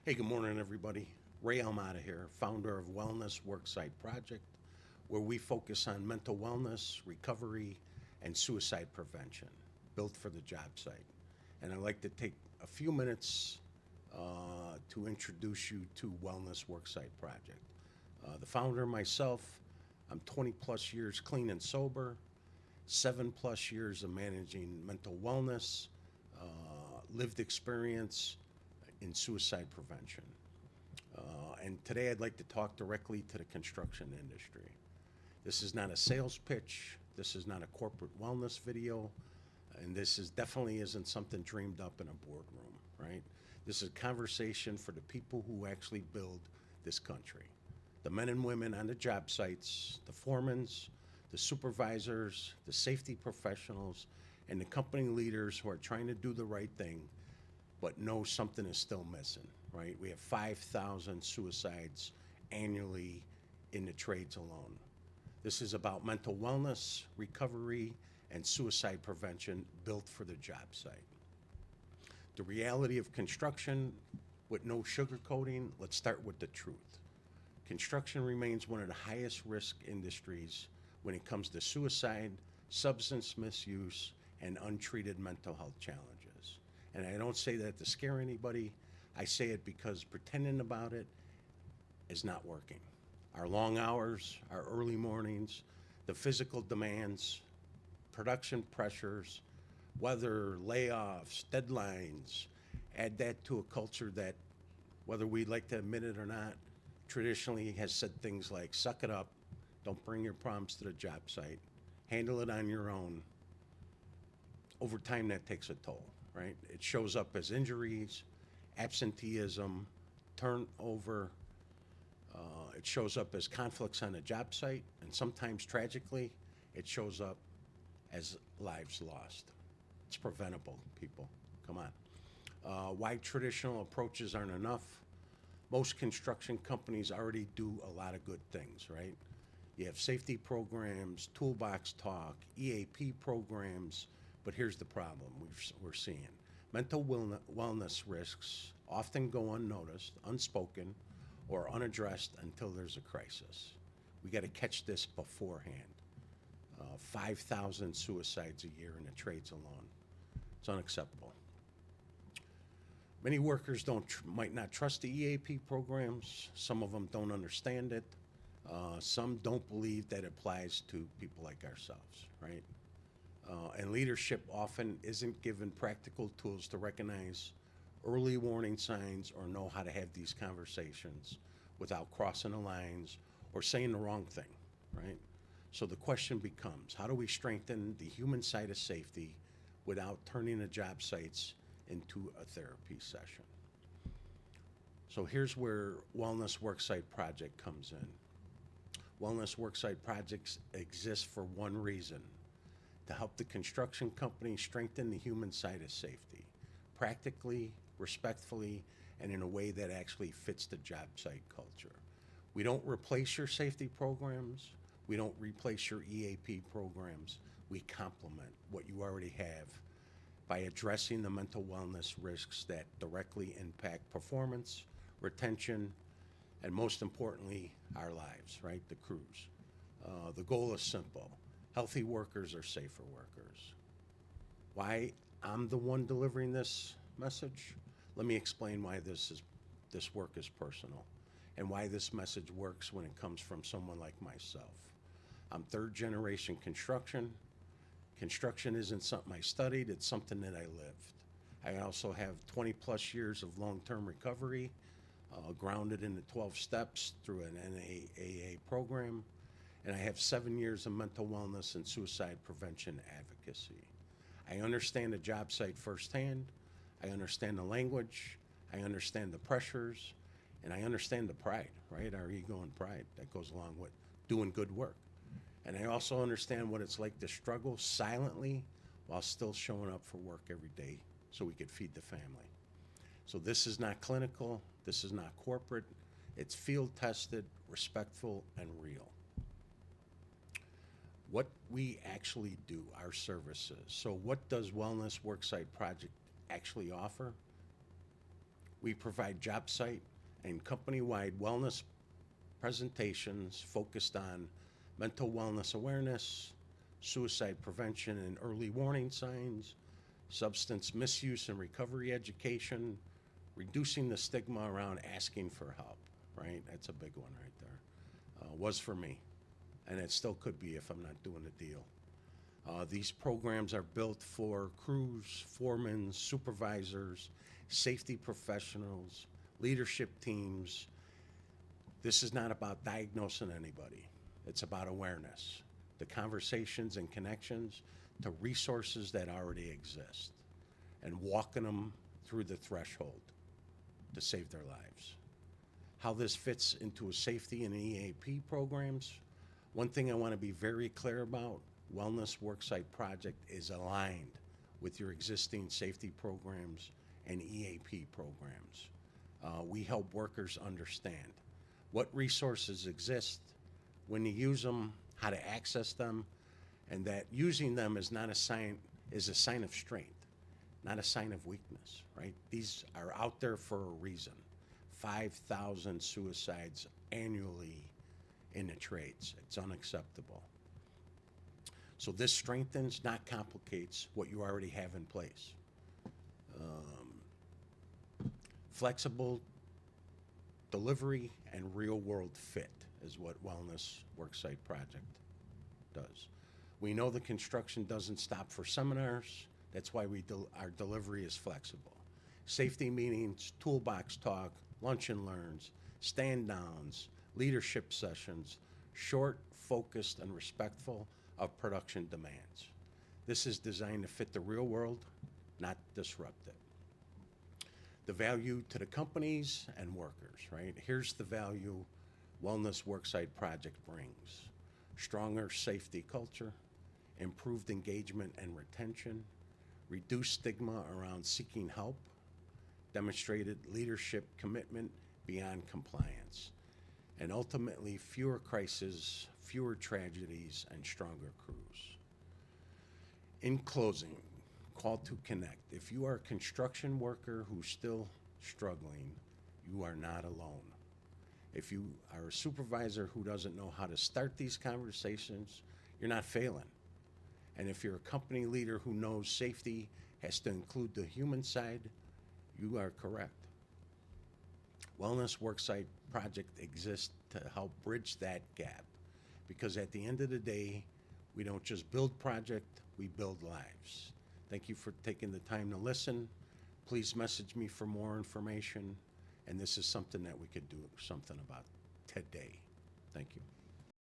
Hey, good morning, everybody. Ray Almada here, founder of Wellness Worksite Project, where we focus on mental wellness, recovery, and suicide prevention, built for the job site. And I'd like to take a few minutes to introduce you to Wellness Worksite Project. The founder, myself, I'm 20 plus years clean and sober, 7 plus years of managing mental wellness, lived experience in suicide prevention. And today I'd like to talk directly to the construction industry. This is not a sales pitch. This is not a corporate wellness video. And this is definitely isn't something dreamed up in a boardroom, right? This is a conversation for the people who actually build this country. The men and women on the job sites, the foremans, the supervisors, the safety professionals, and the company leaders who are trying to do the right thing but know something is still missing, right? We have 5,000 suicides annually in the trades alone. This is about mental wellness, recovery, and suicide prevention built for the job site. The reality of construction with no sugarcoating, let's start with the truth. Construction remains one of the highest risk industries when it comes to suicide, substance misuse, and untreated mental health challenges. And I don't say that to scare anybody. I say it because pretending about it is not working. Our long hours, our early mornings, the physical demands, production pressures, weather, layoffs, deadlines, add that to a culture that, whether we like to admit it or not, traditionally has said things like suck it up, don't bring your problems to the job site, handle it on your own. Over time, that takes a toll, right? It shows up as injuries, absenteeism, turnover. It shows up as conflicts on a job site, and sometimes tragically, it shows up as lives lost. It's preventable, people. Come on. Why traditional approaches aren't enough? Most construction companies already do a lot of good things, right? You have safety programs, toolbox talk, EAP programs, but here's the problem we're seeing. Mental wellness risks often go unnoticed, unspoken, or unaddressed until there's a crisis. We got to catch this beforehand. 5,000 suicides a year in the trades alone. It's unacceptable. Many workers might not trust the EAP programs. Some of them don't understand it. Some don't believe that it applies to people like ourselves, right? And leadership often isn't given practical tools to recognize early warning signs or know how to have these conversations without crossing the lines or saying the wrong thing, right? So the question becomes, how do we strengthen the human side of safety without turning the job sites into a therapy session? So here's where Wellness Worksite Project comes in. Wellness Worksite Projects exist for one reason: to help the construction company strengthen the human side of safety, practically, respectfully, and in a way that actually fits the job site culture. We don't replace your safety programs. We don't replace your EAP programs. We complement what you already have by addressing the mental wellness risks that directly impact performance, retention, and most importantly, our lives, right? The crews. The goal is simple: healthy workers are safer workers. Why I'm the one delivering this message? Let me explain why this work is personal and why this message works when it comes from someone like myself. I'm third generation construction. Construction isn't something I studied, it's something that I lived. I also have 20 plus years of long term recovery, grounded in the 12 steps through an NAAA program, and I have 7 years of mental wellness and suicide prevention advocacy. I understand the job site firsthand, I understand the language, I understand the pressures, and I understand the pride, right? Our ego and pride that goes along with doing good work. And I also understand what it's like to struggle silently while still showing up for work every day so we could feed the family. So this is not clinical, this is not corporate, it's field tested, respectful, and real. What we actually do, our services. So what does Wellness Worksite Project actually offer? We provide job site and company-wide wellness presentations focused on mental wellness awareness, suicide prevention and early warning signs, substance misuse and recovery education, reducing the stigma around asking for help, right? That's a big one right there. Was for me, and it still could be if I'm not doing the deal. These programs are built for crews, foremen, supervisors, safety professionals, leadership teams. This is not about diagnosing anybody. It's about awareness, the conversations and connections to resources that already exist, and walking them through the threshold to save their lives. How this fits into a safety and EAP programs, one thing I want to be very clear about, Wellness Worksite Project is aligned with your existing safety programs and EAP programs. We help workers understand what resources exist, when to use them, how to access them, and that using them is not a sign is a sign of strength, not a sign of weakness, right? These are out there for a reason. 5,000 suicides annually in the trades. It's unacceptable. So this strengthens, not complicates, what you already have in place. Flexible delivery and real-world fit is what Wellness Worksite Project does. We know the construction doesn't stop for seminars. That's why our delivery is flexible. Safety meetings, toolbox talk, lunch and learns, stand downs, leadership sessions, short, focused, and respectful of production demands. This is designed to fit the real world, not disrupt it. The value to the companies and workers, right? Here's the value Wellness Worksite Project brings. Stronger safety culture, improved engagement and retention, reduced stigma around seeking help, demonstrated leadership commitment beyond compliance, and ultimately fewer crises, fewer tragedies, and stronger crews. In closing, call to connect. If you are a construction worker who's still struggling, you are not alone. If you are a supervisor who doesn't know how to start these conversations, you're not failing. And if you're a company leader who knows safety has to include the human side, you are correct. Wellness Worksite Project exists to help bridge that gap, because at the end of the day, we don't just build project, we build lives. Thank you for taking the time to listen. Please message me for more information, and this is something that we could do something about today. Thank you.